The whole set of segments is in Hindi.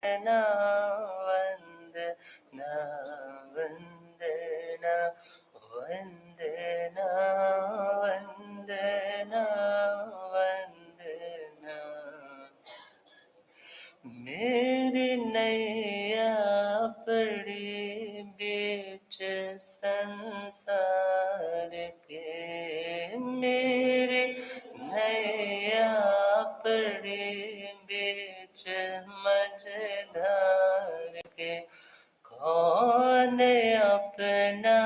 वंदना वंदना वंदना वंदना वंदना वंदना। मेरी नैया पड़ी बीच संसार के, मेरी नैया पड़ी बीच मझधार के। कौन अपना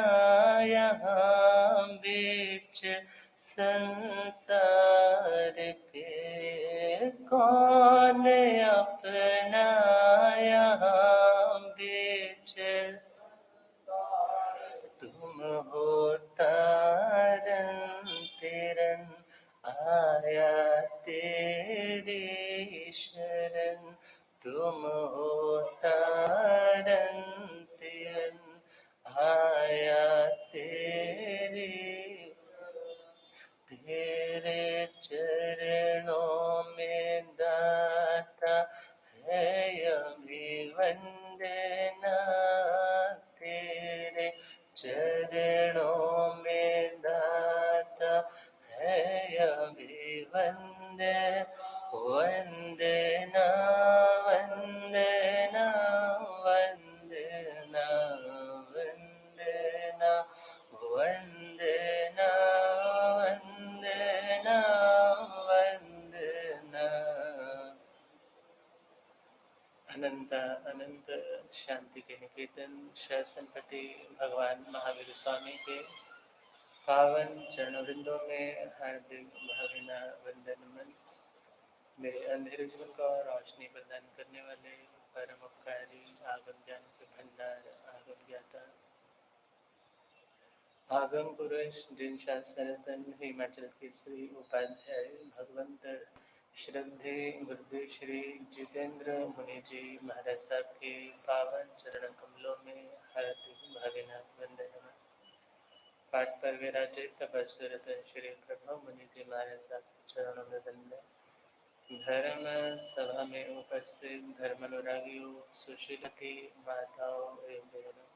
यहाँ बीच संसार के, कौन अपना यहाँ बीच। तुम हो तारन तिरन आया तेरी शरण, तुम हो तारन तिरन आया तेरी। तेरे चरणों में दाता है अभिवंदना, तेरे चरणों में दाता है अभिवंदना। वंदना वंदना वंदना वंदना वंदना वंदना वंदना। अनंत अनंत शांति के निकेतन शासनपति भगवान महावीर स्वामी के पावन चरणवृंदों में हार्दिक भावना वंदन मन। मेरे अंधेरे जीवन का रोशनी प्रदान करने वाले परम उपकारी आगम ज्ञान के भंडार आगम ज्ञाता आगम पुरुष जिनका सनातन हिमाचल केसरी उपाध्याय भगवंत श्रद्धे गुरुदेव श्री जितेंद्र मुनि जी महाराज साहब के पावन चरण कमलों में हार्दिक भावना वंदन। पाठ पर विराजित तपस्विरत श्री प्रभु मुनि जी महाराज साहब के चरणों में वंदन। धर्म सभा में उपस्थित धर्मानुरागियों, सुशीलती माताओं एवं बहनों,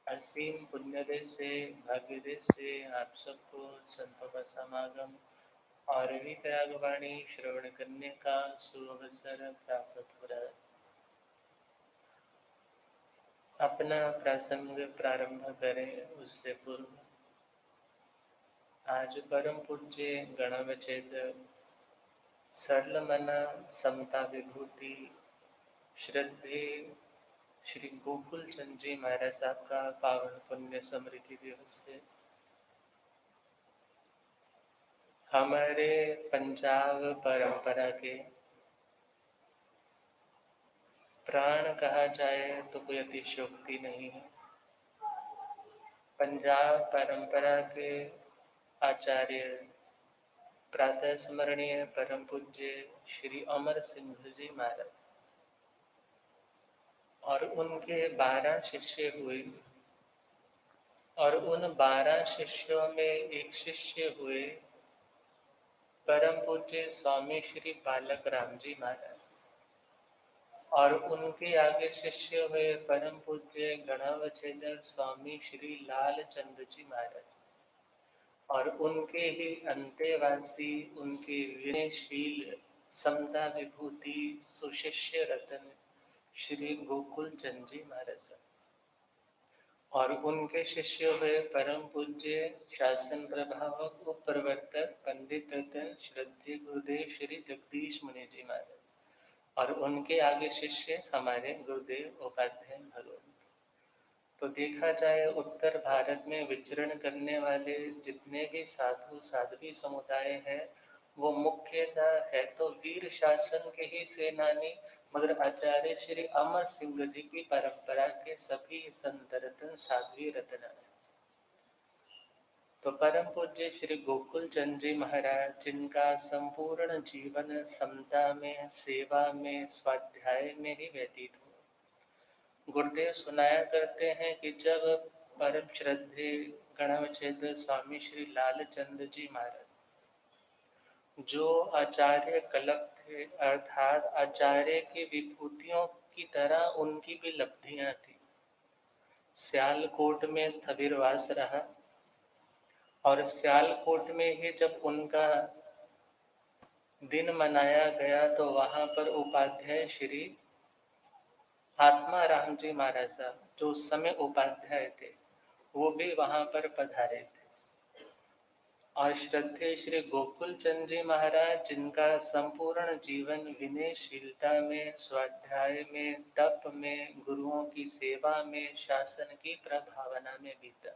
असीम पुण्यदेव से भाग्यदेव से आप सबको संतों का समागम और वितरागवाणी श्रवण करने का सुअवसर प्राप्त हो रहा है। अपना प्रसंग प्रारंभ करें उससे पूर्व आज परम पूज्य गणावच्छेद सरल मना समता विभूति श्रद्धे श्री गोकुल चंद जी महाराज साहब का पावन पुण्य स्मृति दिवस है। हमारे पंजाब परंपरा के प्राण कहा जाए तो कोई अतिशयोक्ति नहीं है। पंजाब परंपरा के आचार्य प्रातः स्मरणीय परम पूज्य श्री अमर सिंह जी महाराज और उनके 12 शिष्य हुए और उन 12 शिष्यों में एक शिष्य हुए परम पूज्य स्वामी श्री बालक राम जी महाराज और उनके आगे शिष्य हुए परम पूज्य गणावच्छेदर स्वामी श्री लाल चंद जी महाराज और उनके ही अंतेवासी उनके विनयशील समता विभूति सुशिष्य रतन श्री गोकुल चंद जी महाराज और उनके शिष्य हुए परम पूज्य शासन प्रभावक उपप्रवर्तक पंडित रतन श्रद्धेय गुरुदेव श्री जगदीश मुनि जी महाराज और उनके आगे शिष्य हमारे गुरुदेव उपाध्याय भगवान। तो देखा जाए उत्तर भारत में विचरण करने वाले जितने भी साधु साध्वी समुदाय हैं वो मुख्यतः है तो वीर शासन के ही सेनानी, मगर आचार्य श्री अमर सिंह जी की परंपरा के सभी संत रतन साध्वी रतन है। तो परम पूज्य श्री गोकुल चंद जी महाराज जिनका संपूर्ण जीवन समता में सेवा में स्वाध्याय में ही व्यतीत हुआ। गुरुदेव सुनाया करते हैं कि जब परम श्रद्धेय गणावच्छेद स्वामी श्री लालचंद जी महाराज जो आचार्य कल्प थे थे, अर्थात आचार्य की विभूतियों की तरह उनकी भी लब्धियां थी। सियालकोट में स्थविरवास रहा और सियालकोट में ही जब उनका दिन मनाया गया तो वहां पर उपाध्याय श्री आत्मा राम जी महाराज साहब, जो उस समय उपाध्याय थे, वो भी वहां पर पधारे थे। और श्रद्धेय श्री गोकुल चंद जी महाराज, जिनका संपूर्ण जीवन विनयशीलता में, स्वाध्याय में, तप में, गुरुओं की सेवा में, शासन की प्रभावना में बीता।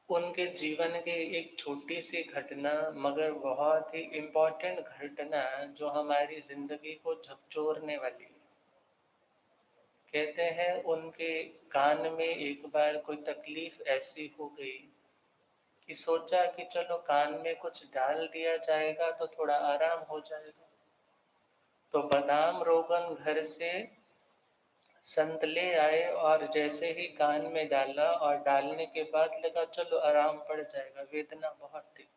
उनके जीवन की एक छोटी सी घटना, मगर बहुत ही इम्पोर्टेंट घटना, जो हमारी जिंदगी को झकझोरने वाली है। कहते हैं उनके कान में एक बार कोई तकलीफ ऐसी हो गई कि सोचा कि चलो कान में कुछ डाल दिया जाएगा तो थोड़ा आराम हो जाएगा। तो बादाम रोगन घर से संत ले आए और जैसे ही कान में डाला और डालने के बाद लगा चलो आराम पड़ जाएगा, वेदना बहुत थी।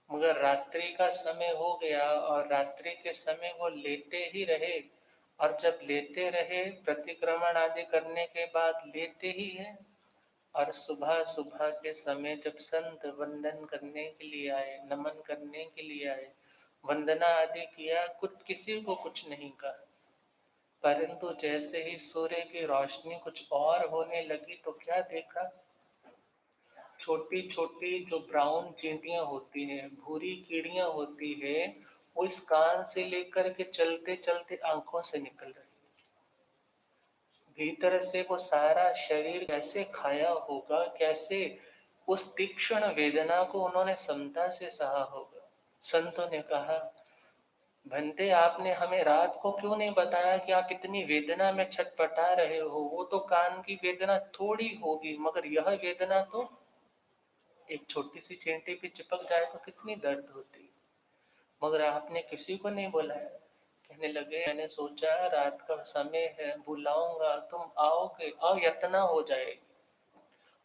मगर रात्रि का समय हो गया और रात्रि के समय वो लेटे ही रहे, और जब लेटे रहे प्रतिक्रमण आदि करने के बाद लेटे ही है, और सुबह सुबह के समय जब संत वंदन करने के लिए आए, नमन करने के लिए आए, वंदना आदि किया, कुछ किसी को कुछ नहीं कहा। परंतु जैसे ही सूर्य की रोशनी कुछ और होने लगी तो क्या देखा, छोटी छोटी जो ब्राउन चींटियां होती हैं, भूरी कीड़ियां होती है, वो इस कान से लेकर के चलते चलते आंखों से निकल रही। भीतर से वो सारा शरीर कैसे खाया होगा, कैसे उस तीक्ष्ण वेदना को उन्होंने समता से सहा होगा। संतों ने कहा, भंते आपने हमें रात को क्यों नहीं बताया कि आप इतनी वेदना में छटपटा रहे हो? वो तो कान की वेदना थोड़ी होगी, मगर यह वेदना तो एक छोटी सी चींटी पे चिपक जाए तो कितनी दर्द होती, मगर आपने किसी को नहीं बुलाया। कहने लगे, मैंने सोचा रात का समय है, बुलाऊंगा, तुम आओगे, अयतना हो जाएगी,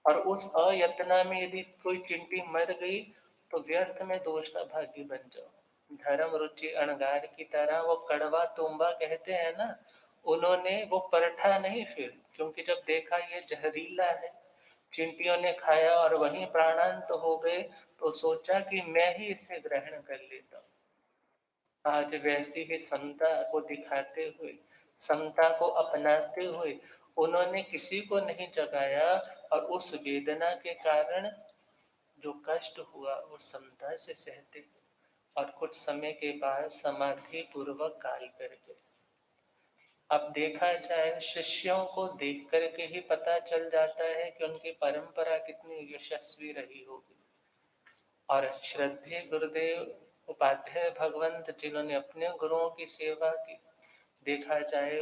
और उस अयतना में यदि कोई चिंटी मर गई तो व्यर्थ में दोषा भागी बन जाओ। धर्म रुचि अणगार की तरह वो कड़वा तुम्बा कहते हैं ना, उन्होंने वो परखा नहीं फिर, क्योंकि जब देखा ये जहरीला है, चिंटियों ने खाया और वहीं प्राणांत हो गए, तो सोचा कि मैं ही इसे ग्रहण कर लेता हूँ। आज वैसी ही समता को दिखाते हुए, समता को अपनाते हुए उन्होंने किसी को नहीं जगाया, और उस वेदना के कारण जो कष्ट हुआ वो समता से सहते, और कुछ समय के बाद समाधि पूर्वक काल कर गए। अब देखा जाए, शिष्यों को देख करके ही पता चल जाता है कि उनकी परंपरा कितनी यशस्वी रही होगी। और श्रद्धेय गुरुदेव उपाध्याय भगवंत, जिन्होंने अपने गुरुओं की सेवा की, देखा जाए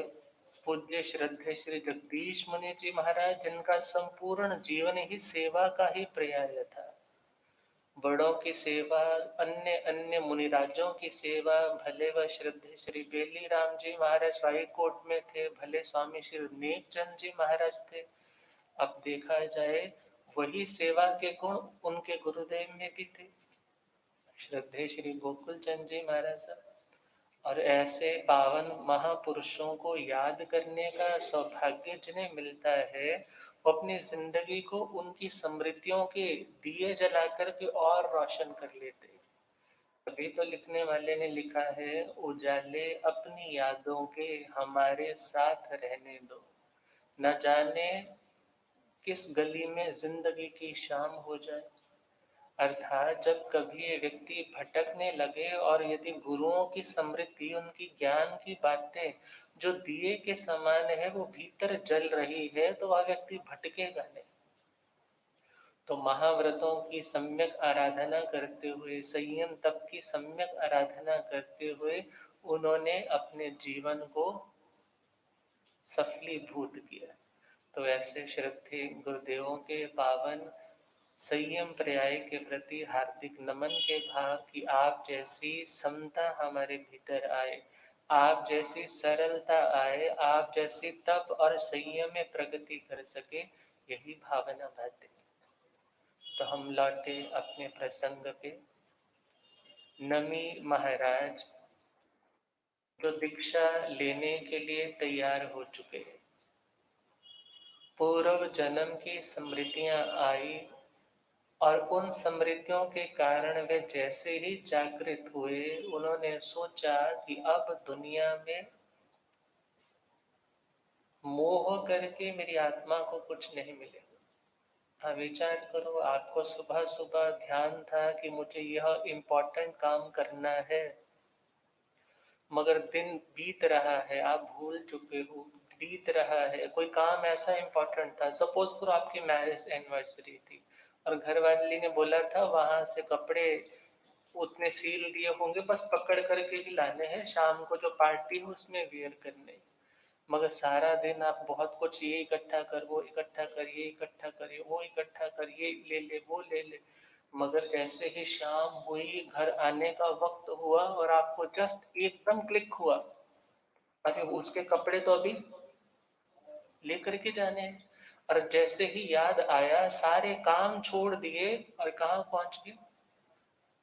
पूज्य श्रद्धेय श्री जगदीश मुनि जी महाराज, जिनका संपूर्ण जीवन ही सेवा का ही पर्याय था। बड़ों की सेवा, अन्य अन्य मुनिराजों की सेवा, भले वह श्रद्धेय श्री बेली राम जी महाराज रायकोट में थे, भले स्वामी श्री नेक चंद जी महाराज थे। अब देखा जाए वही सेवा के गुण उनके गुरुदेव में भी थे, श्रद्धेय श्री गोकुल चंद जी महाराज साहब। और ऐसे पावन महापुरुषों को याद करने का सौभाग्य जिन्हें मिलता है, वो अपनी जिंदगी को उनकी स्मृतियों के दिए जला करके और रोशन कर लेते। तभी तो लिखने वाले ने लिखा है, उजाले अपनी यादों के हमारे साथ रहने दो, न जाने किस गली में जिंदगी की शाम हो जाए। अर्थात जब कभी ये व्यक्ति भटकने लगे और यदि गुरुओं की स्मृति, उनकी ज्ञान की बातें जो दिए के समान है वो भीतर जल रही है, तो वह व्यक्ति भटकेगा नहीं। तो महाव्रतों की सम्यक आराधना करते हुए, संयम तप की सम्यक आराधना करते हुए उन्होंने अपने जीवन को सफलीभूत किया। तो ऐसे श्रद्धेय गुरुदेवों के पावन संयम पर्याय के प्रति हार्दिक नमन के भाव कि आप जैसी समता हमारे भीतर आए, आप जैसी सरलता आए, आप जैसी तप और संयम में प्रगति कर सके, यही भावना बातें। तो हम लौटे अपने प्रसंग पे। नमी महाराज जो दीक्षा लेने के लिए तैयार हो चुके हैं, पूर्व जन्म की स्मृतियां आई और उन स्मृतियों के कारण वे जैसे ही जागृत हुए, उन्होंने सोचा कि अब दुनिया में मोह करके मेरी आत्मा को कुछ नहीं मिलेगा। विचार करो, आपको सुबह सुबह ध्यान था कि मुझे यह इम्पोर्टेंट काम करना है, मगर दिन बीत रहा है, आप भूल चुके हो, बीत रहा है। कोई काम ऐसा इम्पोर्टेंट था, सपोज करो आपकी मैरिज एनिवर्सरी थी और घर वाले ने बोला था वहां से कपड़े उसने सील दिए होंगे, बस पकड़ करके ही लाने हैं, शाम को जो पार्टी है उसमें वेयर करने हैं। मगर सारा दिन आप बहुत कुछ, ये इकट्ठा कर, वो इकट्ठा कर, ये इकट्ठा कर, वो इकट्ठा कर, ये ले ले, वो ले ले, मगर जैसे ही शाम हुई, घर आने का वक्त हुआ और आपको जस्ट एकदम क्लिक हुआ, अरे उसके कपड़े तो अभी लेकर के जाने हैं। और जैसे ही याद आया, सारे काम छोड़ दिए और कहाँ पहुंच गए?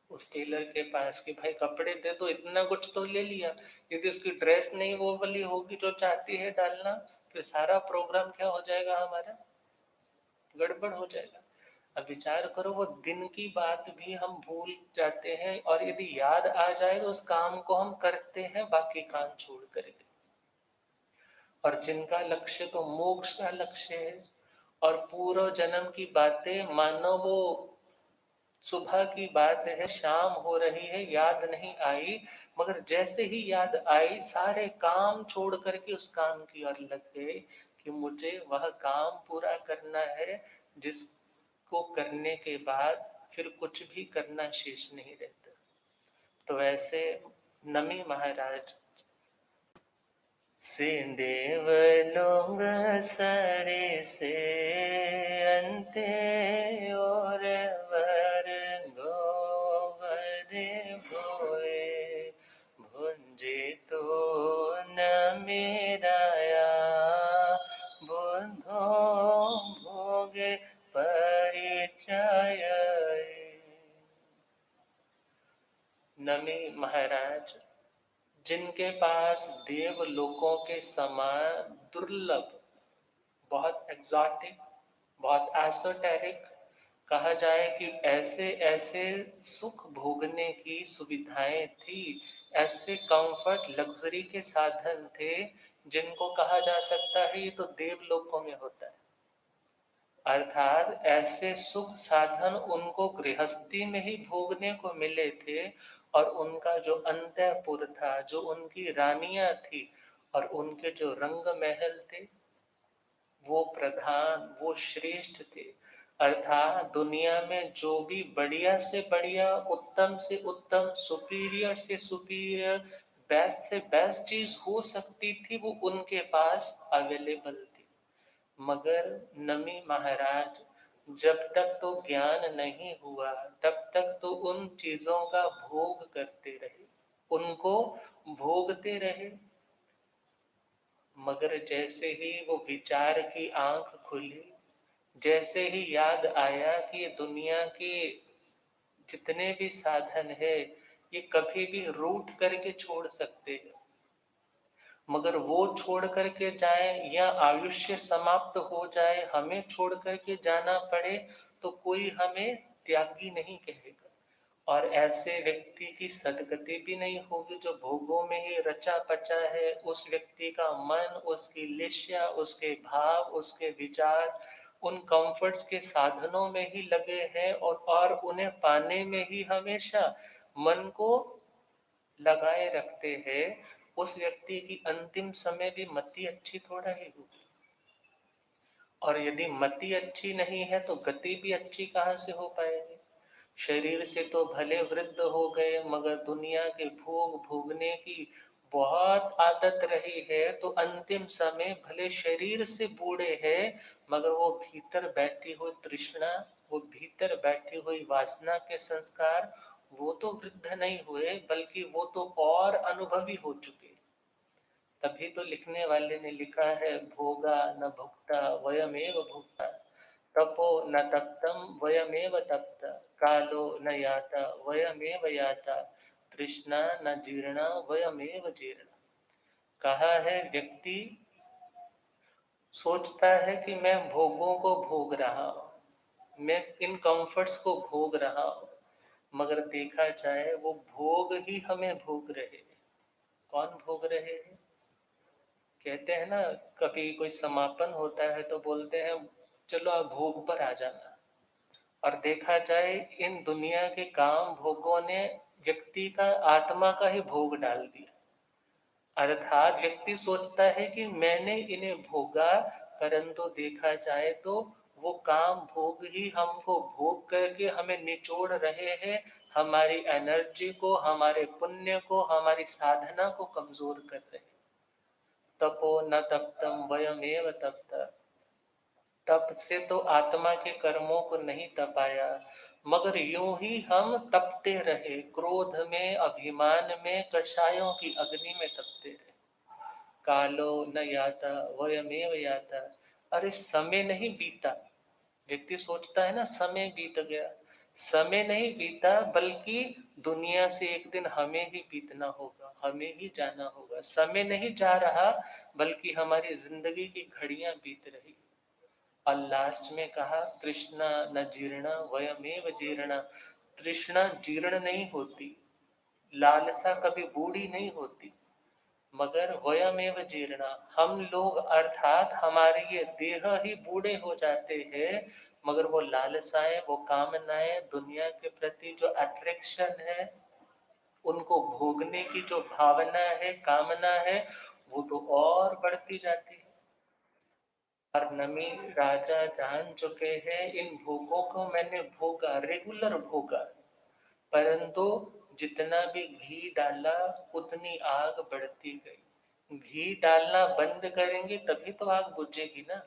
उस टेलर के पास कि भाई कपड़े दे दो, इतना कुछ तो ले लिया, यदि उसकी ड्रेस नहीं वो वाली होगी जो चाहती है डालना, फिर सारा प्रोग्राम क्या हो जाएगा हमारा? गड़बड़ हो जाएगा। अब विचार करो, वो दिन की बात भी हम भूल जाते हैं और यदि याद आ जाए तो उस काम को हम करते हैं बाकी काम छोड़ करके। और जिनका लक्ष्य तो मोक्ष का लक्ष्य है और पूर्व जन्म की बातें मानो वो सुबह की बात है, शाम हो रही है, याद नहीं आई, मगर जैसे ही याद आई सारे काम छोड़ करके उस काम की ओर लग गए कि मुझे वह काम पूरा करना है, जिसको करने के बाद फिर कुछ भी करना शेष नहीं रहता। तो वैसे नमी महाराज से देवलोग सरे से अंते और वर गोवर भोए भुंजे तो न मेराया बुद्धो भोगे परिचय। नमी महाराज जिनके पास देवलोकों के समान दुर्लभ, बहुत एग्जॉटिक, बहुत एसोटेरिक, कहा जाए कि ऐसे ऐसे सुख भोगने की सुविधाएं थी, ऐसे कंफर्ट लग्जरी के साधन थे जिनको कहा जा सकता है ये तो देवलोकों में होता है। अर्थात ऐसे सुख साधन उनको गृहस्थी में ही भोगने को मिले थे और उनका जो अंतःपुर था, जो उनकी रानियां थी और उनके जो रंग महल थे, वो प्रधान, वो श्रेष्ठ थे। अर्थात दुनिया में जो भी बढ़िया से बढ़िया, उत्तम से उत्तम, सुपीरियर से सुपीरियर, बेस्ट से बेस्ट चीज हो सकती थी वो उनके पास अवेलेबल थी। मगर नमी महाराज जब तक तो ज्ञान नहीं हुआ तब तक तो उन चीजों का भोग करते रहे, उनको भोगते रहे। मगर जैसे ही वो विचार की आंख खुली, जैसे ही याद आया कि ये दुनिया के जितने भी साधन है ये कभी भी रूठ करके छोड़ सकते हैं, मगर वो छोड़ करके जाए या आयुष्य समाप्त हो जाए, हमें छोड़ करके जाना पड़े, तो कोई हमें त्यागी नहीं कहेगा। और ऐसे व्यक्ति की सदगति भी नहीं होगी जो भोगों में ही रचा पचा है। उस व्यक्ति का मन, उसकी लिश्या, उसके भाव, उसके विचार उन कंफर्ट्स के साधनों में ही लगे हैं और उन्हें पाने में ही हमेशा मन को लगाए रखते हैं। उस व्यक्ति की अंतिम समय भी मति अच्छी थोड़ा ही होगी, और यदि मति अच्छी नहीं है तो गति भी अच्छी कहाँ से हो पाएगी? शरीर से तो भले वृद्ध हो गए, मगर दुनिया के भोग भोगने की बहुत आदत रही है, तो अंतिम समय भले शरीर से बूढ़े हैं, मगर वो भीतर बैठी हुई तृष्णा, वो भीतर बैठी हुई वासना के संस्कार, वो तो वृद्ध नहीं हुए, बल्कि वो तो और अनुभवी हो चुके। तभी तो लिखने वाले ने लिखा है, भोगा न भुगता वयमेव भुगता। तपो न तप्तम वयमेव तप्त, कालो न याता वयमेव याता, तृष्णा न जीर्णा वयमेव जीर्णा। कहा है व्यक्ति सोचता है कि मैं भोगों को भोग रहा हूं, मैं इन कंफर्ट्स को भोग रहा हूं, मगर देखा जाए वो भोग ही हमें भोग रहे हैं। कौन भोग रहे हैं? कहते हैं ना, कभी कोई समापन होता है तो बोलते हैं चलो आप भोग पर आ जाना। और देखा जाए इन दुनिया के काम भोगों ने व्यक्ति का आत्मा का ही भोग डाल दिया। अर्थात व्यक्ति सोचता है कि मैंने इन्हें भोगा, परंतु देखा जाए तो वो काम भोग ही हमको भोग करके हमें निचोड़ रहे हैं, हमारी एनर्जी को, हमारे पुण्य को, हमारी साधना को कमजोर कर रहे हैं। तपो न तप्तम वयमेव तप्त, तप से तो आत्मा के कर्मों को नहीं तपाया, मगर यूं ही हम तपते रहे, क्रोध में, अभिमान में, कषायों की अग्नि में तपते रहे। कालो न याता वयमेव याता, अरे समय नहीं बीता। व्यक्ति सोचता है ना समय बीत गया, समय नहीं बीता, बल्कि दुनिया से एक दिन हमें भी बीतना होगा, हमें ही जाना होगा। समय नहीं जा रहा, बल्कि हमारी जिंदगी की घड़ियां बीत रही। और लास्ट में कहा तृष्णा न जीर्णा वयमेव जीर्णा, तृष्णा जीर्ण नहीं होती, लालसा कभी बूढ़ी नहीं होती, मगर वयमेव जीर्णा, हम लोग अर्थात हमारे ये देह ही बूढ़े हो जाते हैं, मगर वो लालसाएं, वो कामनाएं, दुनिया के प्रति जो अट्रैक्शन है, उनको भोगने की जो भावना है, कामना है, वो तो और बढ़ती जाती है। और नमी राजा जान चुके हैं इन भोगों को मैंने भोगा, रेगुलर भोगा, परंतु जितना भी घी डाला उतनी आग बढ़ती गई। घी डालना बंद करेंगे तभी तो आग बुझेगी ना।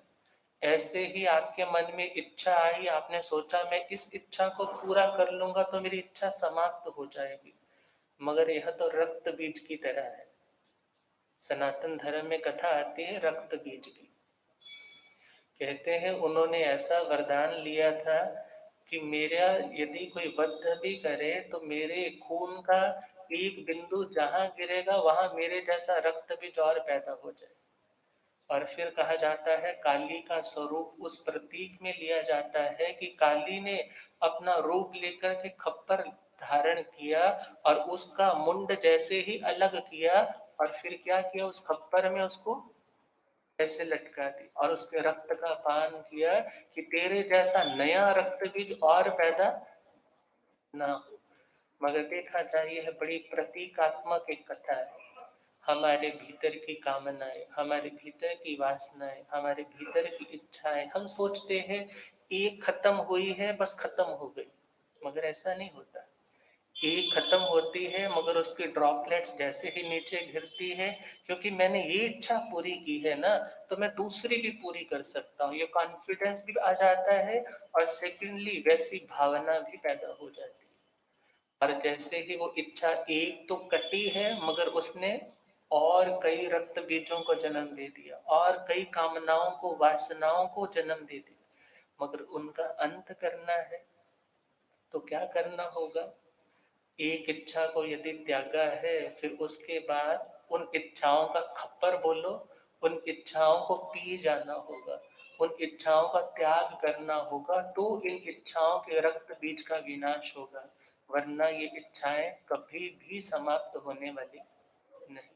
ऐसे ही आपके मन में इच्छा आई, आपने सोचा मैं इस इच्छा को पूरा कर लूंगा तो मेरी इच्छा समाप्त हो जाएगी, मगर यह तो रक्त बीज की तरह है। सनातन धर्म में कथा आती है रक्त बीज की। कहते हैं उन्होंने ऐसा वरदान लिया था कि मेरा यदि कोई वध भी करे तो मेरे खून का एक बिंदु जहां गिरेगा वहां मेरे जैसा रक्त बीज और पैदा हो जाए। और फिर कहा जाता है काली का स्वरूप उस प्रतीक में लिया जाता है कि काली ने अपना रूप लेकर के खप्पर धारण किया और उसका मुंड जैसे ही अलग किया, और फिर क्या किया, उस खप्पर में उसको ऐसे लटका दी और उसके रक्त का पान किया कि तेरे जैसा नया रक्त बीज और पैदा ना हो। मगर देखा जाए यह बड़ी प्रतीकात्मक एक कथा है। हमारे भीतर की कामनाएं, हमारे भीतर की वासनाएं, हमारे भीतर की इच्छाएं, हम सोचते हैं एक खत्म हुई है बस खत्म हो गई, मगर ऐसा नहीं होता। एक खत्म होती है मगर उसकी ड्रॉपलेट्स जैसे ही नीचे गिरती है, क्योंकि मैंने ये इच्छा पूरी की है ना, तो मैं दूसरी भी पूरी कर सकता हूँ, ये कॉन्फिडेंस भी आ जाता है। और सेकेंडली वैसी भावना भी पैदा हो जाती है। और जैसे ही वो इच्छा एक तो कटी है, मगर उसने और कई रक्त बीजों को जन्म दे दिया और कई कामनाओं को, वासनाओं को जन्म दे दिया, मगर उनका अंत करना है तो क्या करना होगा। एक इच्छा को यदि त्यागा है, फिर उसके बाद उन इच्छाओं का खप्पर बोलो, उन इच्छाओं को पी जाना होगा, उन इच्छाओं का त्याग करना होगा, तो इन इच्छाओं के रक्त बीज का विनाश होगा। वरना ये इच्छाएं कभी भी समाप्त होने वाली नहीं।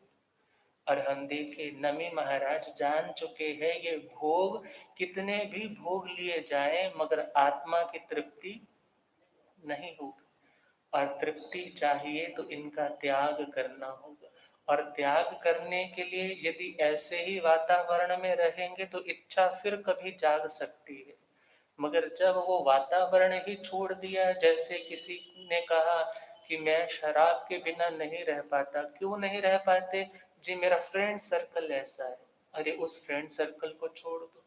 और हम देखे नमी महाराज जान चुके हैं ये भोग कितने भी भोग लिए जाएं, मगर आत्मा की तृप्ति नहीं होगी। और तृप्ति चाहिए तो इनका त्याग करना होगा। और त्याग करने के लिए यदि ऐसे ही वातावरण में रहेंगे तो इच्छा फिर कभी जाग सकती है, मगर जब वो वातावरण ही छोड़ दिया, जैसे किसी ने कहा कि मैं शराब के बिना नहीं रह पाता, क्यों नहीं रह पाते जी, मेरा फ्रेंड सर्कल ऐसा है। अरे उस फ्रेंड सर्कल को छोड़ दो,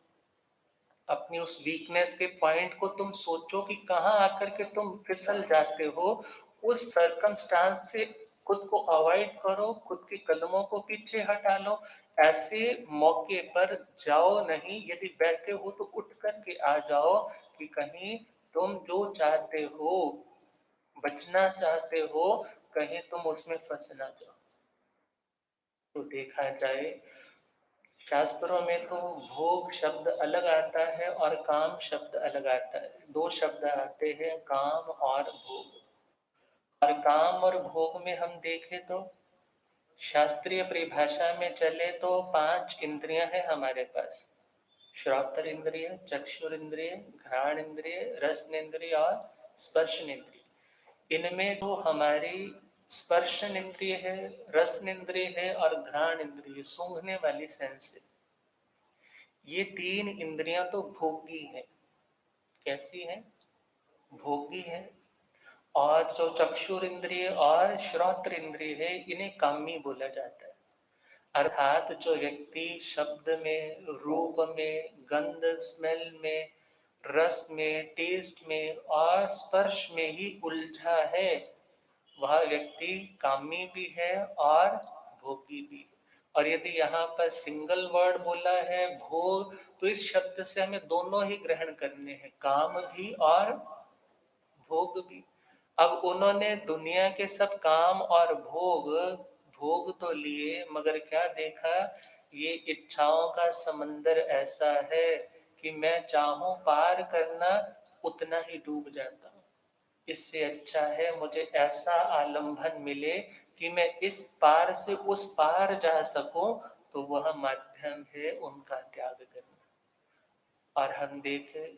अपनी उस वीकनेस के पॉइंट को तुम सोचो कि कहाँ आकर के तुम फिसल जाते हो। उस सर्कमस्टांस से खुद को अवॉइड करो, खुद के कदमों को पीछे हटा लो। ऐसे मौके पर जाओ नहीं, यदि बैठे हो तो उठ करके आ जाओ कि कहीं तुम जो चाहते हो, बचना चाहते हो, कहीं तुम उसमें फंस ना जाओ। तो देखा जाए शास्त्रों में तो भोग शब्द अलग आता है और काम शब्द अलग आता है। दो शब्द आते हैं, काम और भोग। और काम और भोग में हम देखें तो शास्त्रीय परिभाषा में चले तो 5 इंद्रियां हैं हमारे पास। श्रोत्र इंद्रिय, चक्षुर इंद्रिय, घ्राण इंद्रिय, रसन इंद्रिय और स्पर्शन इंद्रिय। इनमें जो हमारी स्पर्शन इंद्रिय है, रसन इंद्रिय है और घ्राण इंद्रिय, सूंघने वाली सेंस है, ये 3 इंद्रियां तो भोगी हैं। कैसी हैं? भोगी है। और जो चक्षुर इंद्रिय और श्रोत्र इंद्रिय है, इन्हें कामी बोला जाता है। अर्थात जो व्यक्ति शब्द में, रूप में, गंध स्मेल में, रस में, टेस्ट में और स्पर्श में ही उलझा है, वह व्यक्ति कामी भी है और भोगी भी है। और यदि यहाँ पर सिंगल वर्ड बोला है भोग, तो इस शब्द से हमें दोनों ही ग्रहण करने हैं, काम भी और भोग भी। अब उन्होंने दुनिया के सब काम और भोग भोग तो लिए, मगर क्या देखा, ये इच्छाओं का समंदर ऐसा है कि मैं चाहूं पार करना उतना ही डूब जाता हूं। इससे अच्छा है मुझे ऐसा आलंबन मिले कि मैं इस पार से उस पार जा सकूं, तो वह माध्यम है उनका त्याग करना। और हम देखें,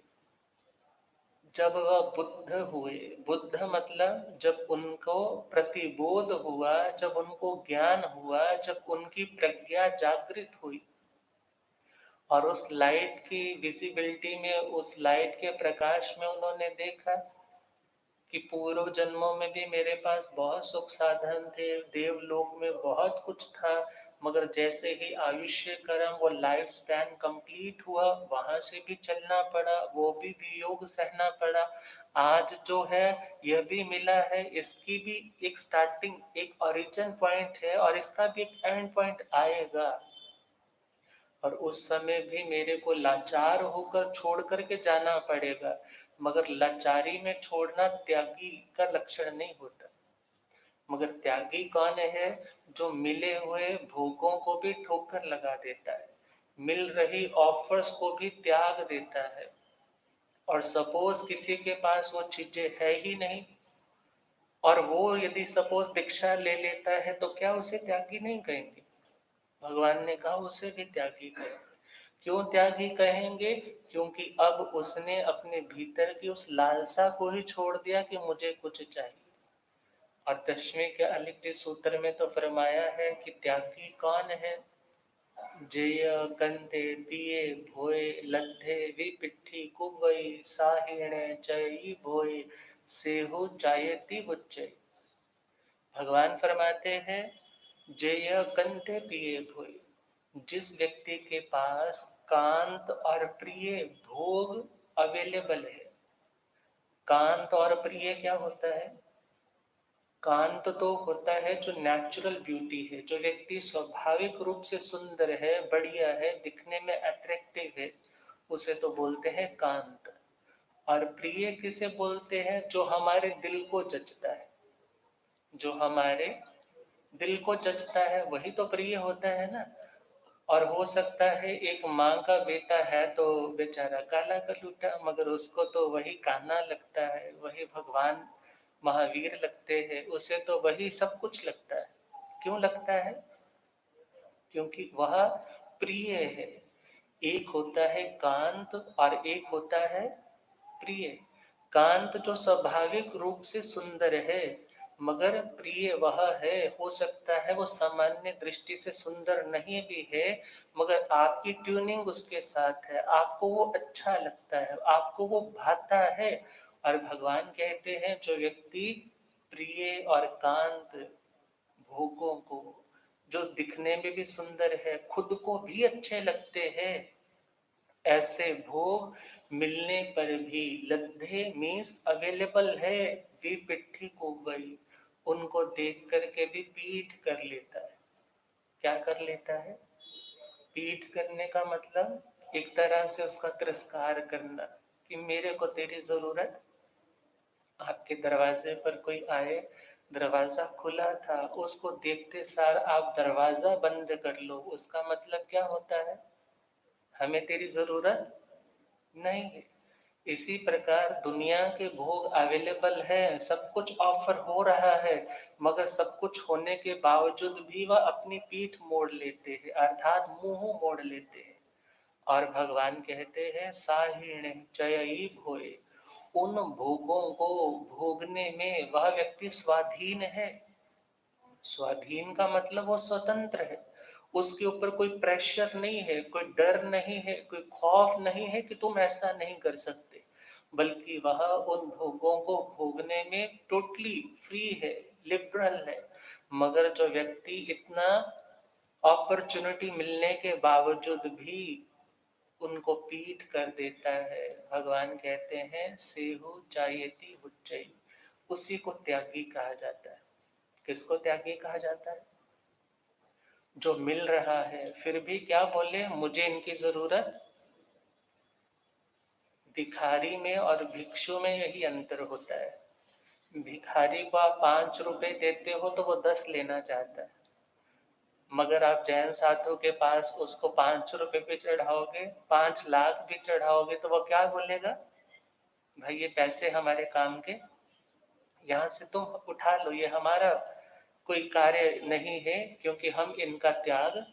जब वह बुद्ध हुए, बुद्ध मतलब जब उनको प्रतिबोध हुआ, जब उनको ज्ञान हुआ, जब उनकी प्रज्ञा जागृत हुई और उस लाइट की विजिबिलिटी में, उस लाइट के प्रकाश में उन्होंने देखा कि पूर्व जन्मों में भी मेरे पास बहुत सुख साधन थे, देवलोक में बहुत कुछ था, मगर जैसे ही आयुष्य कर्म, वो लाइफ स्पैन कंप्लीट हुआ, वहां से भी चलना पड़ा, वो भी वियोग सहना पड़ा। आज जो है यह भी मिला है, इसकी भी एक स्टार्टिंग, एक ओरिजिन पॉइंट है और इसका भी एक एंड पॉइंट आएगा। और उस समय भी मेरे को लाचार होकर छोड़ करके जाना पड़ेगा, मगर लाचारी में छोड़ना त्यागी का लक्षण नहीं होता। मगर त्यागी कौन है? जो मिले हुए भोगों को भी ठोकर लगा देता है, मिल रही ऑफर्स को भी त्याग देता है। और सपोज किसी के पास वो चीजें है ही नहीं, और वो यदि सपोज दीक्षा ले लेता है, तो क्या उसे त्यागी नहीं कहेंगे? भगवान ने कहा उसे भी त्यागी कहेंगे। क्यों त्यागी कहेंगे? क्योंकि अब उसने अपने भीतर की उस लालसा को ही छोड़ दिया कि मुझे कुछ चाहिए। और 10वें के अलिख्य सूत्र में तो फरमाया है कि त्यागी कौन है? जेय कंते पिए भोए लद्धे विपिट्ठी कुवई साहिणे चई भोए सेहु चायती बुच्चई। भगवान फरमाते हैं, जेय कंते पिए भोए, जिस व्यक्ति के पास कांत और प्रिय भोग अवेलेबल है। कांत और प्रिय क्या होता है? कांत तो होता है जो नेचुरल ब्यूटी है, जो व्यक्ति स्वाभाविक रूप से सुंदर है, बढ़िया है, दिखने में अट्रैक्टिव है, उसे तो बोलते हैं कांत। और प्रिय किसे बोलते हैं? जो हमारे दिल को जचता है, जो हमारे दिल को जचता है वही तो प्रिय होता है ना। और हो सकता है एक माँ का बेटा है तो बेचारा काला कलूटा, मगर उसको तो वही कान्हा लगता है, वही भगवान महावीर लगते हैं, उसे तो वही सब कुछ लगता है। क्यों लगता है? क्योंकि वह प्रिय है। एक होता है कांत और एक होता है प्रिय। कांत जो स्वाभाविक रूप से सुंदर है, मगर प्रिय वह है, हो सकता है वो सामान्य दृष्टि से सुंदर नहीं भी है, मगर आपकी ट्यूनिंग उसके साथ है, आपको वो अच्छा लगता है, आपको वो भाता है। और भगवान कहते हैं जो व्यक्ति प्रिय और कांत भोगों को, जो दिखने में भी सुंदर है, खुद को भी अच्छे लगते हैं, ऐसे भोग मिलने पर भी लद्धे मीन्स अवेलेबल है, दी पिट्ठी को गई, उनको देख करके भी पीठ कर लेता है। क्या कर लेता है? पीठ करने का मतलब एक तरह से उसका तिरस्कार करना कि मेरे को तेरी जरूरत। आपके दरवाजे पर कोई आए, दरवाजा खुला था, उसको देखते सार आप दरवाजा बंद कर लो, उसका मतलब क्या होता है? हमें तेरी जरूरत नहीं है। इसी प्रकार दुनिया के भोग अवेलेबल है, सब कुछ ऑफर हो रहा है, मगर सब कुछ होने के बावजूद भी वह अपनी पीठ मोड़ लेते हैं, अर्थात मुंह मोड़ लेते हैं। और भगवान कहते हैं साहिण चयई भोए, उन भोगों को भोगने में वह व्यक्ति स्वाधीन है। स्वाधीन का मतलब वो स्वतंत्र है, उसके ऊपर कोई प्रेशर नहीं है, कोई डर नहीं है, कोई खौफ नहीं है कि तुम ऐसा नहीं कर सकते, बल्कि वह उन भोगों को भोगने में टोटली फ्री है, लिबरल है। मगर जो व्यक्ति इतना अपॉर्चुनिटी मिलने के बावजूद भी उनको पीठ कर देता है, भगवान कहते हैं सेहु जायती हुच्चई, उसी को त्यागी कहा जाता है। किसको त्यागी कहा जाता है? जो मिल रहा है फिर भी क्या बोले, मुझे इनकी जरूरत। भिखारी में और भिक्षु में यही अंतर होता है। भिखारी को आप 5 रुपए देते हो तो वो 10 लेना चाहता है, मगर आप जैन साधु के पास उसको 5 रुपए भी चढ़ाओगे, 5 लाख भी चढ़ाओगे, तो वो क्या बोलेगा? भाई ये पैसे हमारे काम के, यहाँ से तुम उठा लो, ये हमारा कोई कार्य नहीं है, क्योंकि हम इनका त्याग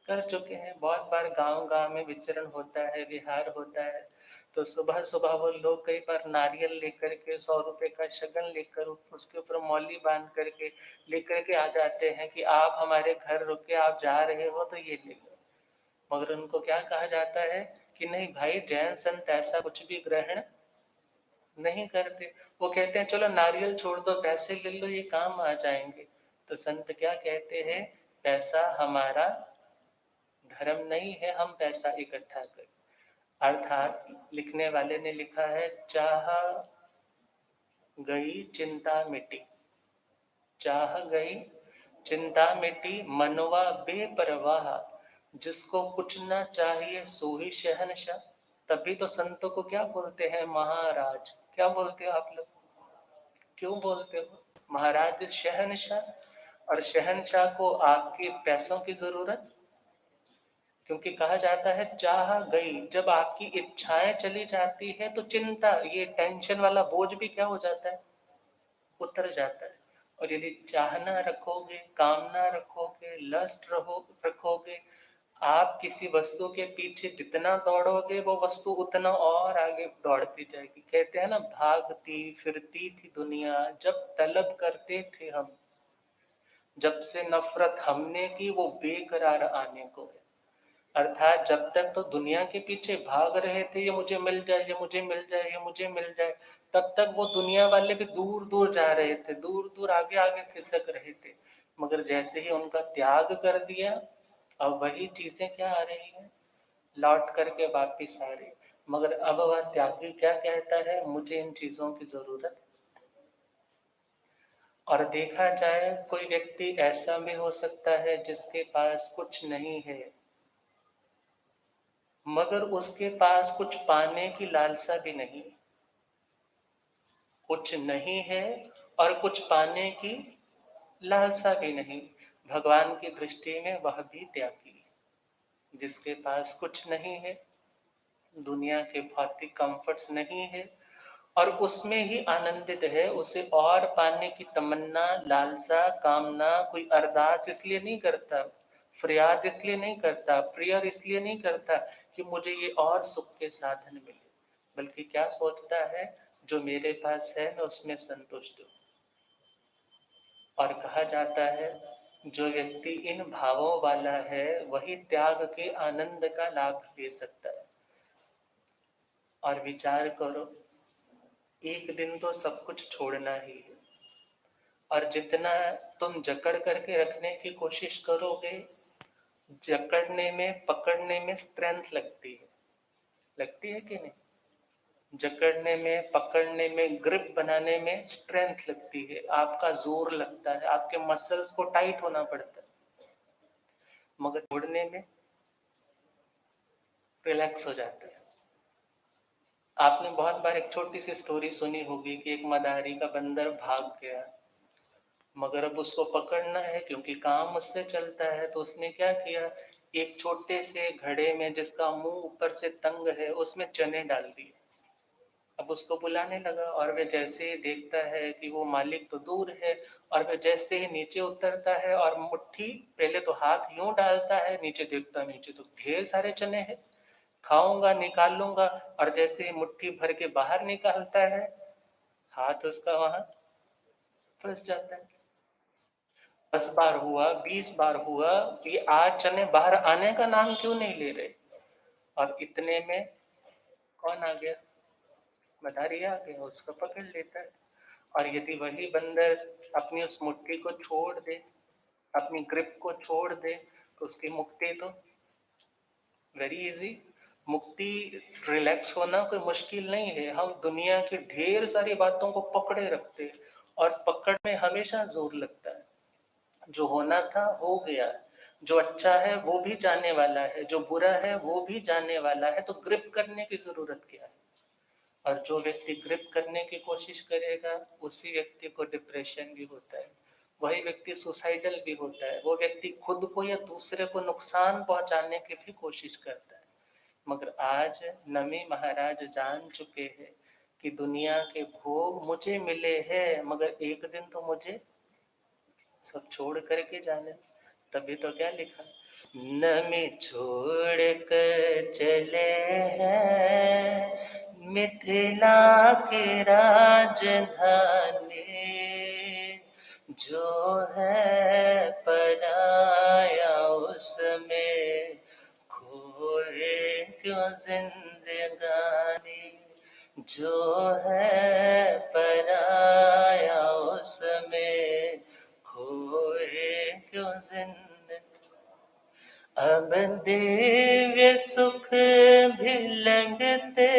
कर चुके हैं। बहुत बार गांव गांव में विचरण होता है, विहार होता है, तो सुबह सुबह वो लोग कई बार नारियल लेकर के 100 रुपए का शगन लेकर उसके ऊपर मौली बांध करके लेकर के आ जाते हैं कि आप हमारे घर रुके, आप जा रहे हो तो ये ले लो। मगर उनको क्या कहा जाता है कि नहीं भाई, जैन संत ऐसा कुछ भी ग्रहण नहीं करते। वो कहते हैं चलो नारियल छोड़ दो, पैसे ले लो, ये काम आ जाएंगे। तो संत क्या कहते हैं? पैसा हमारा धर्म नहीं है, हम पैसा इकट्ठा करें। अर्थात लिखने वाले ने लिखा है चाह गई चिंता मिटी, चाह गई चिंता मिटी मनवा बेपरवाह, जिसको कुछ ना चाहिए सो ही शहनशाह। तभी तो संतों को क्या बोलते हैं? महाराज। क्या बोलते हो आप लोग? क्यों बोलते हो महाराज? शहनशाह। और शहनशाह को आपके पैसों की जरूरत, क्योंकि कहा जाता है चाह गई, जब आपकी इच्छाएं चली जाती है तो चिंता, ये टेंशन वाला बोझ भी क्या हो जाता है? उतर जाता है। और यदि चाहना रखोगे, कामना रखोगे, लस्ट रखोगे, आप किसी वस्तु के पीछे जितना दौड़ोगे वो वस्तु उतना और आगे दौड़ती जाएगी। कहते हैं ना, भागती फिरती थी दुनिया जब तलब करते थे हम, जब से नफरत हमने की वो बेकरार आने को है। अर्थात जब तक तो दुनिया के पीछे भाग रहे थे, ये मुझे मिल जाए, ये मुझे मिल जाए, ये मुझे मिल जाए, तब तक वो दुनिया वाले भी दूर दूर जा रहे थे, दूर दूर आगे आगे खिसक रहे थे। मगर जैसे ही उनका त्याग कर दिया, अब वही चीजें क्या आ रही हैं? लौट करके वापिस आ रही। मगर अब वह त्यागी क्या कहता है? मुझे इन चीजों की जरूरत। और देखा जाए, कोई व्यक्ति ऐसा भी हो सकता है जिसके पास कुछ नहीं है, मगर उसके पास कुछ पाने की लालसा भी नहीं। कुछ नहीं है और कुछ पाने की लालसा भी नहीं। भगवान की दृष्टि में वह भी त्यागी। जिसके पास कुछ नहीं है, दुनिया के भौतिक कंफर्ट्स नहीं है, और उसमें ही आनंदित है, उसे और पाने की तमन्ना, लालसा, कामना, कोई अरदास इसलिए नहीं करता, फरियाद इसलिए नहीं करता, प्रेयर इसलिए नहीं करता कि मुझे ये और सुख के साधन मिले, बल्कि क्या सोचता है? जो मेरे पास है मैं उसमें संतुष्ट हूँ। और कहा जाता है जो व्यक्ति इन भावों वाला है वही त्याग के आनंद का लाभ ले सकता है। और विचार करो, एक दिन तो सब कुछ छोड़ना ही है, और जितना तुम जकड़ करके रखने की कोशिश करोगे, जकड़ने में, पकड़ने में स्ट्रेंथ लगती है कि नहीं? जकड़ने में, पकड़ने में, ग्रिप बनाने में स्ट्रेंथ लगती है, आपका जोर लगता है, आपके मसल्स को टाइट होना पड़ता है, मगर छोड़ने में रिलैक्स हो जाता है। आपने बहुत बार एक छोटी सी स्टोरी सुनी होगी कि एक मदारी का बंदर भाग गया, मगर अब उसको पकड़ना है क्योंकि काम उससे चलता है, तो उसने क्या किया, एक छोटे से घड़े में जिसका मुंह ऊपर से तंग है उसमें चने डाल दिए। अब उसको बुलाने लगा और वह जैसे ही देखता है कि वो मालिक तो दूर है, और वह जैसे ही नीचे उतरता है और मुट्ठी पहले तो हाथ यूं डालता है, नीचे देखता है, नीचे तो ढेर सारे चने हैं, खाऊंगा निकालूंगा, और जैसे ही मुट्ठी भर के बाहर निकालता है, हाथ उसका वहां फंस जाता है। 10 बार हुआ, 20 बार हुआ, ये 8 चने बाहर आने का नाम क्यों नहीं ले रहे, और इतने में कौन आ गया, मदारी आ गया, उसको पकड़ लेता है। और यदि वही बंदर अपनी उस मुट्ठी को छोड़ दे, अपनी ग्रिप को छोड़ दे, तो उसकी मुक्ति तो वेरी इजी। मुक्ति, रिलैक्स होना कोई मुश्किल नहीं है। हम दुनिया की ढेर सारी बातों को पकड़े रखते हैं, और पकड़ में हमेशा जोर लगता है। जो होना था हो गया, जो अच्छा है वो भी जाने वाला है, जो बुरा है वो भी जाने वाला है, तो ग्रिप करने की जरूरत क्या है। और जो व्यक्ति ग्रिप करने की कोशिश करेगा, उसी व्यक्ति को डिप्रेशन भी होता है, वही व्यक्ति सुसाइडल भी होता है, वो व्यक्ति खुद को या दूसरे को नुकसान पहुंचाने की भी कोशिश करता है। मगर आज नमी महाराज जान चुके हैं कि दुनिया के भोग मुझे मिले हैं, मगर एक दिन तो मुझे सब छोड़ करके जाने। तभी तो क्या लिखा, नमी छोड़ कर चले हैं मिथिला की राजधानी, जो है पराया उसमें खोए क्यों जिंदगानी, जो है पराया उसमें खोए क्यों जिंदगानी। अब दिव्य सुख भी लगते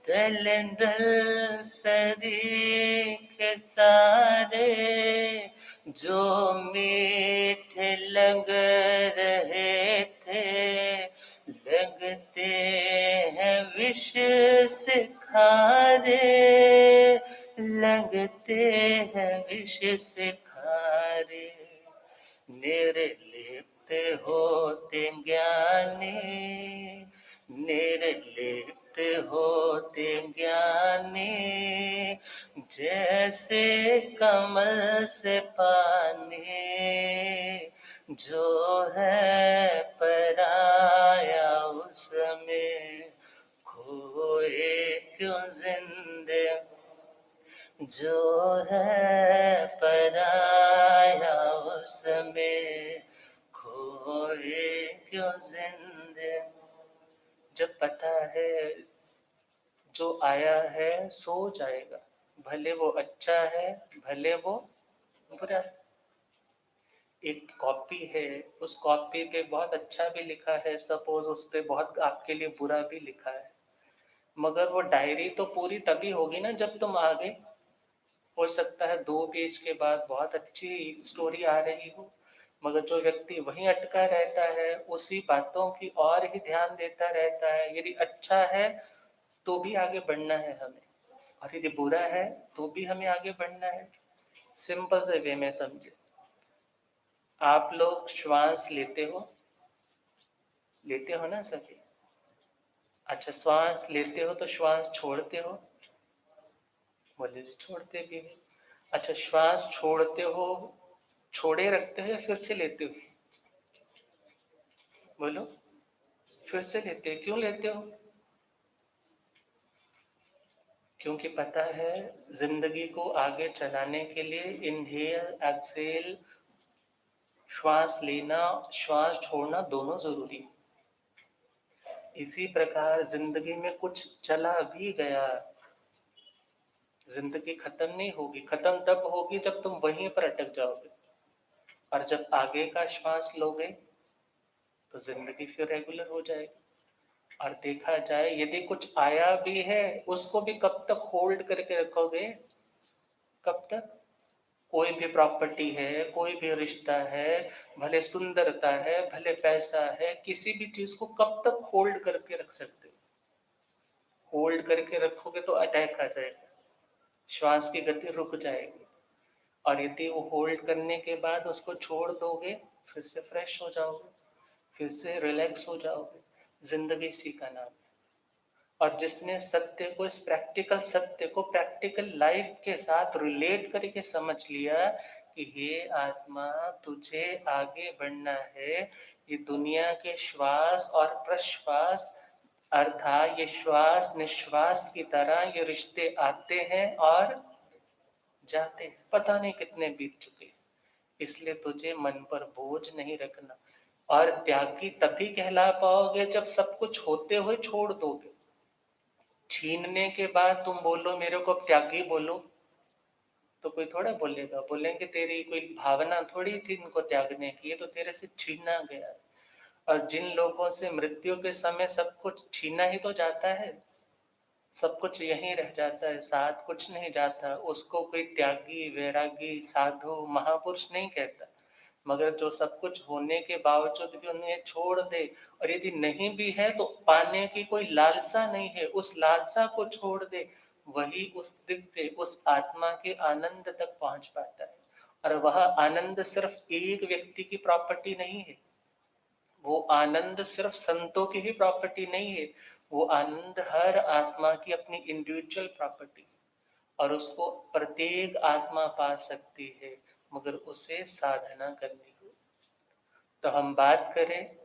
दल दल सरीखे सारे, जो मीठे लग रहे थे लगते हैं विष से खारे, लगते हैं विष से खारे। निर्लिप्त होते ज्ञानी, निर्लिप्त होते ज्ञानी, जैसे कमल से पानी, जो है पराया उसमें खोए क्यों जिंदे, जो है पराया उसमें खोए क्यों जिंदे। जब पता है जो आया है सो जाएगा, भले वो अच्छा है भले वो बुरा है। एक कॉपी है, उस कॉपी पे बहुत अच्छा भी लिखा है, सपोज उस पे बहुत आपके लिए बुरा भी लिखा है, मगर वो डायरी तो पूरी तभी होगी ना जब तुम आगे, हो सकता है 2 पेज के बाद बहुत अच्छी स्टोरी आ रही हो, मगर जो व्यक्ति वहीं अटका रहता है, उसी बातों की और ही ध्यान देता रहता है, यदि अच्छा है तो भी आगे बढ़ना है हमें, और यदि बुरा है तो भी हमें आगे बढ़ना है। सिंपल से वे में समझे, आप लोग श्वास लेते हो ना सभी, अच्छा श्वास लेते हो तो श्वास छोड़ते हो, बोले जी छोड़ते भी है। अच्छा श्वास छोड़ते हो, छोड़े रखते हो या फिर से लेते हो, बोलो, फिर से लेते हो, क्यों लेते हो, क्योंकि पता है जिंदगी को आगे चलाने के लिए इनहेल एक्सेल, श्वास लेना श्वास छोड़ना दोनों जरूरी है। इसी प्रकार जिंदगी में कुछ चला भी गया, जिंदगी खत्म नहीं होगी, खत्म तब होगी जब तुम वहीं पर अटक जाओगे, और जब आगे का श्वास लोगे तो जिंदगी फिर रेगुलर हो जाएगी। और देखा जाए यदि कुछ आया भी है उसको भी कब तक होल्ड करके रखोगे? कब तक? कोई भी प्रॉपर्टी है, कोई भी रिश्ता है, भले सुंदरता है, भले पैसा है, किसी भी चीज को कब तक होल्ड करके रख सकते हो? होल्ड करके रखोगे तो अटैक आ जाएगा, श्वास की गति रुक जाएगी। और यदि वो होल्ड करने के बाद उसको छोड़ दोगे, फिर से फ्रेश हो जाओगे, फिर से रिलैक्स हो जाओगे। जिंदगी इसी का नाम है। और जिसने सत्य को, इस प्रैक्टिकल सत्य को प्रैक्टिकल लाइफ के साथ रिलेट करके समझ लिया कि हे आत्मा, तुझे आगे बढ़ना है, ये दुनिया के श्वास और प्रश्वास अर्थात ये श्वास निश्वास की तरह ये रिश्ते आते हैं और जाते हैं, पता नहीं कितने बीत चुके। इसलिए तुझे मन पर बोझ नहीं रखना। और त्यागी तभी कहला पाओगे जब सब कुछ होते हुए छोड़ दोगे। छीनने के बाद तुम बोलो मेरे को अब त्यागी बोलो, तो कोई थोड़ा बोलेगा। बोलेंगे तेरी कोई भावना थोड़ी थी इनको त्यागने की, ये तो तेरे से छीना गया। और जिन लोगों से मृत्यु के समय सब कुछ छीना ही तो जाता है, सब कुछ यहीं रह जाता है, साथ कुछ नहीं जाता, उसको कोई त्यागी, वैरागी, साधु, महापुरुष नहीं कहता। मगर जो सब कुछ होने के बावजूद भी उन्हें छोड़ दे, और यदि नहीं भी है तो पाने की कोई लालसा नहीं है, उस लालसा को छोड़ दे, वही उस दिव्य, उस आत्मा के आनंद तक पहुंच पाता है। और वह आनंद सिर्फ एक व्यक्ति की प्रॉपर्टी नहीं है, वो आनंद सिर्फ संतों की ही प्रॉपर्टी नहीं है, वो आनंद हर आत्मा की अपनी इंडिविजुअल प्रॉपर्टी, और उसको प्रत्येक आत्मा पा सकती है, मगर उसे साधना करनी हो। तो हम बात करें,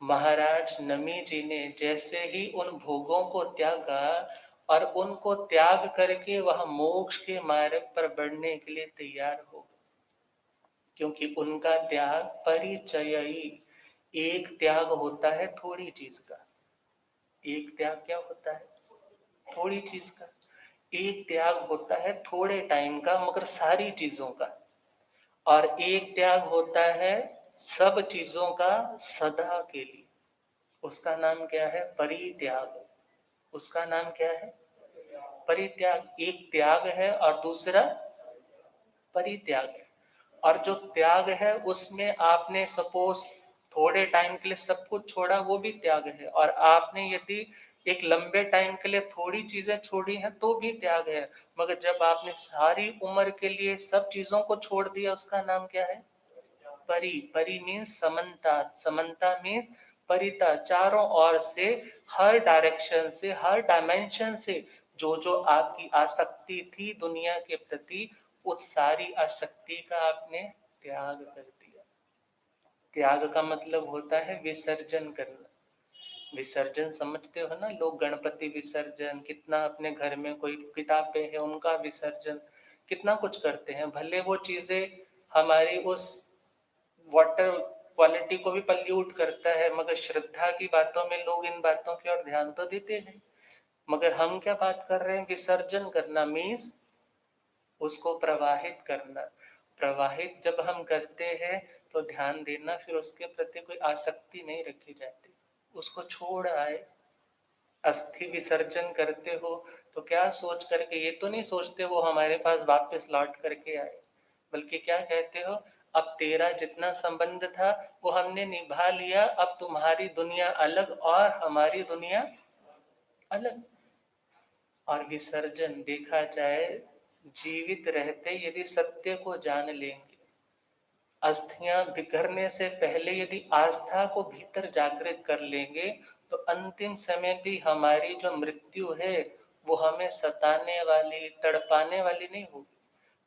महाराज नमी जी ने जैसे ही उन भोगों को त्यागा और उनको त्याग करके वह मोक्ष के मार्ग पर बढ़ने के लिए तैयार हो गए, क्योंकि उनका त्याग परिचयी, एक त्याग होता है थोड़ी चीज का। एक त्याग क्या होता है? थोड़ी चीज का। एक त्याग होता है थोड़े टाइम का मगर सारी चीजों का। और एक त्याग होता है सब चीजों का सदा के लिए, उसका नाम क्या है? परित्याग। उसका नाम क्या है? परित्याग। एक त्याग है और दूसरा परित्याग है। और जो त्याग है उसमें आपने सपोज थोड़े टाइम के लिए सब कुछ छोड़ा, वो भी त्याग है। और आपने यदि एक लंबे टाइम के लिए थोड़ी चीजें छोड़ी हैं तो भी त्याग है। मगर जब आपने सारी उम्र के लिए सब चीजों को छोड़ दिया, उसका नाम क्या है? परि। परि मीन्स समन्ता। समन्ता मीन्स परिता, चारों ओर से, हर डायरेक्शन से, हर डायमेंशन से जो जो आपकी आसक्ति थी दुनिया के प्रति, उस सारी आसक्ति का आपने त्याग कर दिया। त्याग का मतलब होता है विसर्जन करना। विसर्जन समझते हो ना, लोग गणपति विसर्जन, कितना अपने घर में कोई किताबें है उनका विसर्जन, कितना कुछ करते हैं। भले वो चीजें हमारी उस वाटर क्वालिटी को भी पल्यूट करता है, मगर श्रद्धा की बातों में लोग इन बातों की ओर ध्यान तो देते हैं। मगर हम क्या बात कर रहे हैं? विसर्जन करना मीन्स उसको प्रवाहित करना। प्रवाहित जब हम करते हैं तो ध्यान देना, फिर उसके प्रति कोई आसक्ति नहीं रखी जाती, उसको छोड़ आए। अस्थि विसर्जन करते हो तो क्या सोच करके? ये तो नहीं सोचते वो हमारे पास वापस लौट करके आए, बल्कि क्या कहते हो? अब तेरा जितना संबंध था वो हमने निभा लिया, अब तुम्हारी दुनिया अलग और हमारी दुनिया अलग। और विसर्जन देखा जाए, जीवित रहते यदि सत्य को जान लेंगे, अस्थियां बिखरने से पहले यदि आस्था को भीतर जागृत कर लेंगे, तो अंतिम समय भी हमारी जो मृत्यु है वो हमें सताने वाली, तड़पाने वाली नहीं होगी।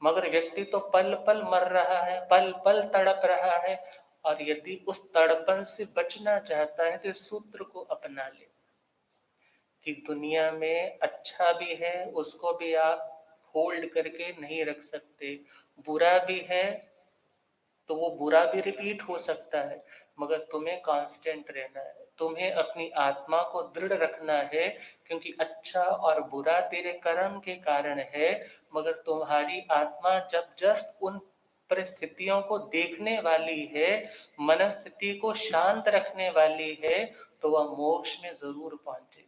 मगर व्यक्ति तो पल पल मर रहा है, पल पल तड़प रहा है। और यदि उस तड़पन से बचना चाहता है तो इस सूत्र को अपना ले कि दुनिया में अच्छा भी है, उसको भी आप होल्ड करके नहीं रख सकते। बुरा भी है तो वो बुरा भी रिपीट हो सकता है, मगर तुम्हें कांस्टेंट रहना है, तुम्हें अपनी आत्मा को दृढ़ रखना है। क्योंकि अच्छा और बुरा तेरे कर्म के कारण है, मगर तुम्हारी आत्मा जब जस्ट उन परिस्थितियों को देखने वाली है, मनस्थिति को शांत रखने वाली है, तो वह मोक्ष में जरूर पहुंचेगी।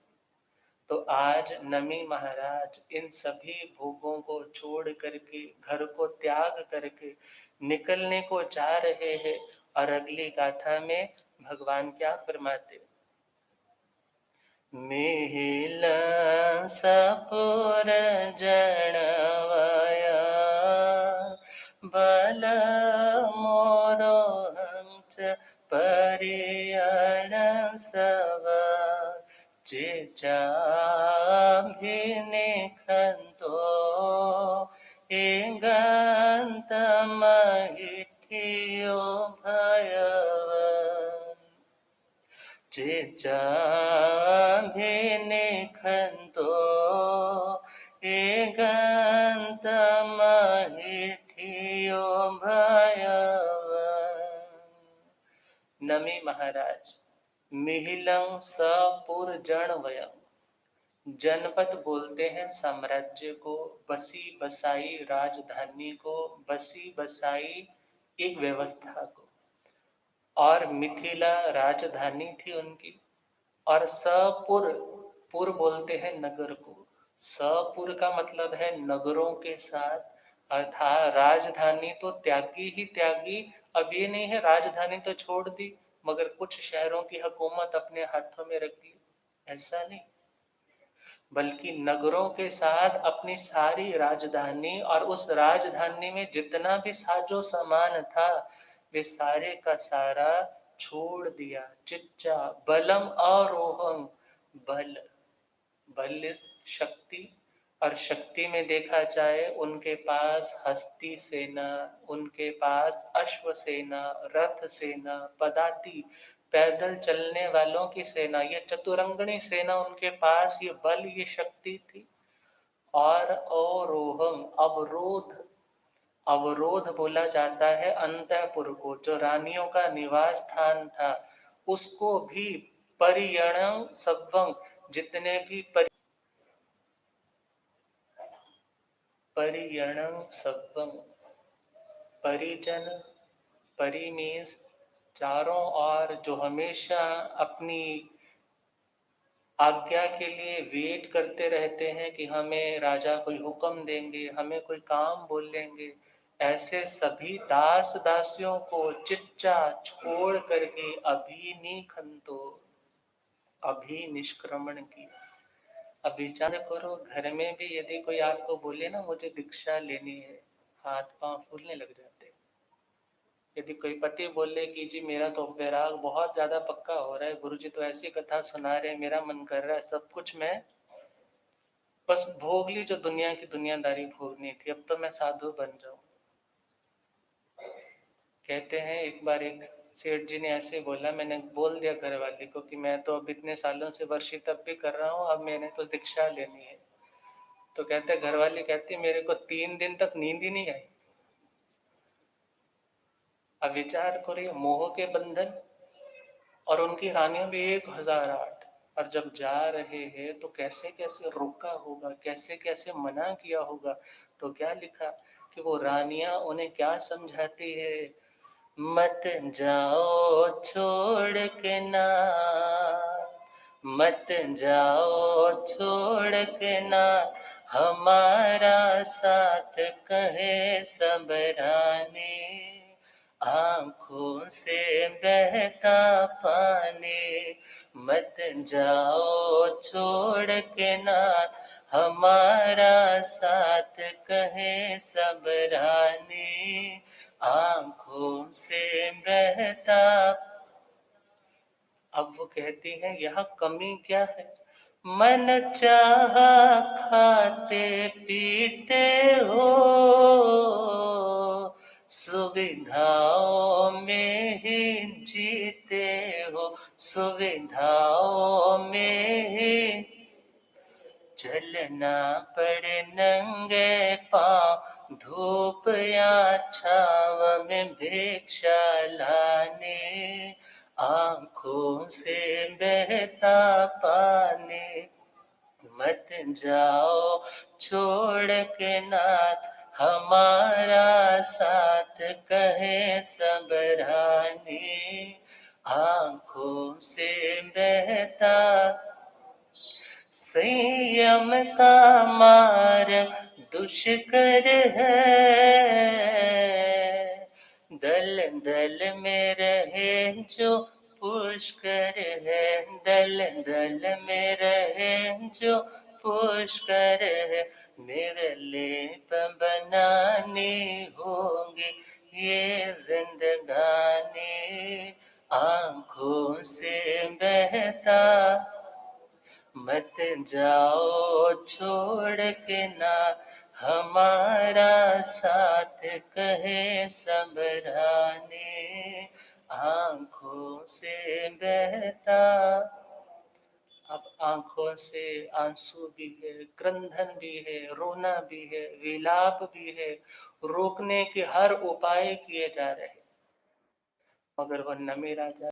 तो आज नमी महाराज इन सभी भोगों को छोड़ करके, घर को त्याग करके निकलने को जा रहे हैं। और अगली गाथा में भगवान क्या फरमाते, मिहिल सपुर जनवया बल मोरो हंस परियण सवा चिचाभिनिखंतो इंगंतमहिठियो भयवन चिचाभिनिखंतो इंगंतमहिठियो भयवन। नमी महाराज मिहिलं सपुर जनवयं, जनपद बोलते हैं साम्राज्य को, बसी बसाई राजधानी को, बसी बसाई एक व्यवस्था को। और मिथिला राजधानी थी उनकी। और सपुर, पुर बोलते हैं नगर को। सपुर का मतलब है नगरों के साथ, अर्थात राजधानी तो त्यागी ही त्यागी। अब ये नहीं है राजधानी तो छोड़ दी मगर कुछ शहरों की हुकूमत अपने हाथों में रख ली, ऐसा नहीं, बल्कि नगरों के साथ अपनी सारी राजधानी और उस राजधानी में जितना भी साजो सामान था वे सारे का सारा छोड़ दिया। चिच्चा बलम आरोहम, बल, बल शक्ति, और शक्ति में देखा जाए उनके पास हस्ती सेना, उनके पास अश्व सेना, रथ सेना, पदाति पैदल चलने वालों की सेना, ये चतुरंगणी सेना उनके पास, ये बल, ये शक्ति थी। और अवरोहम, अवरोध, अवरोध बोला जाता है अंतःपुर को, जो रानियों का निवास स्थान था उसको भी, परियणं सब्बं, जितने भी परियणं सब्बं, परिजन, परि मीन्स चारों ओर, जो हमेशा अपनी आज्ञा के लिए वेट करते रहते हैं कि हमें राजा कोई हुक्म देंगे, हमें कोई काम बोलेंगे, ऐसे सभी दास दासियों को चिच्चा छोड़ करके अभिनिखंतो, अभी निष्क्रमण किया। अब विचार करो, घर में भी यदि कोई आपको बोले ना मुझे दीक्षा लेनी है, हाथ पांव फूलने लग जाते। यदि कोई पति बोले कि जी मेरा तो वैराग बहुत ज्यादा पक्का हो रहा है, गुरुजी तो ऐसी कथा सुना रहे, मेरा मन कर रहा है सब कुछ मैं बस भोग ली, जो दुनिया की दुनियादारी भोगनी थी, अब तो मैं साधु बन जाऊं। कहते हैं एक बार एक सेठ जी ने ऐसे बोला, मैंने बोल दिया घर वाले को कि मैं तो अब इतने सालों से वर्षी तप भी कर रहा हूँ, अब मैंने तो दीक्षा लेनी है। तो कहते घर वाले कहते मेरे को 3 दिन तक नींद ही नहीं आई। अब विचार करिए, मोह के बंधन, और उनकी रानियां भी 1008, और जब जा रहे हैं तो कैसे कैसे रोका होगा, कैसे कैसे मना किया होगा। तो क्या लिखा कि वो रानियां उन्हें क्या समझाती है, मत जाओ छोड़ के ना, मत जाओ छोड़ के ना, हमारा साथ कहे सब रानी, आंखों से बहता पानी, मत जाओ छोड़ के ना, हमारा साथ कहे सब रानी, आंखों से बहता। अब वो कहती है यहाँ कमी क्या है, मन चाहा खाते पीते हो, सुविधाओं में ही जीते हो, सुविधाओं में ही चलना पड़े नंगे पाँव, धूप या छाव में भिक्षा लाने, आंखों से बहता पानी, मत जाओ छोड़ के नाथ, हमारा साथ कहे सब रानी, आंखों से बह बहता, संयम का मार्ग दुष्कर है। दल दल में रहे जो पुष्कर है, दल दल में रहे जो पुष्कर है। निर्लेप बनानी होगी ये जिंदगानी, आंखों से बहता मत जाओ छोड़ के ना हमारा साथ, कहे सबराने आंखों से बहता। अब आंखों से आंसू भी है, क्रंदन भी है, रोना भी है, विलाप भी है, रोकने के हर उपाय किए जा रहे हैं, मगर वह न मेरा जा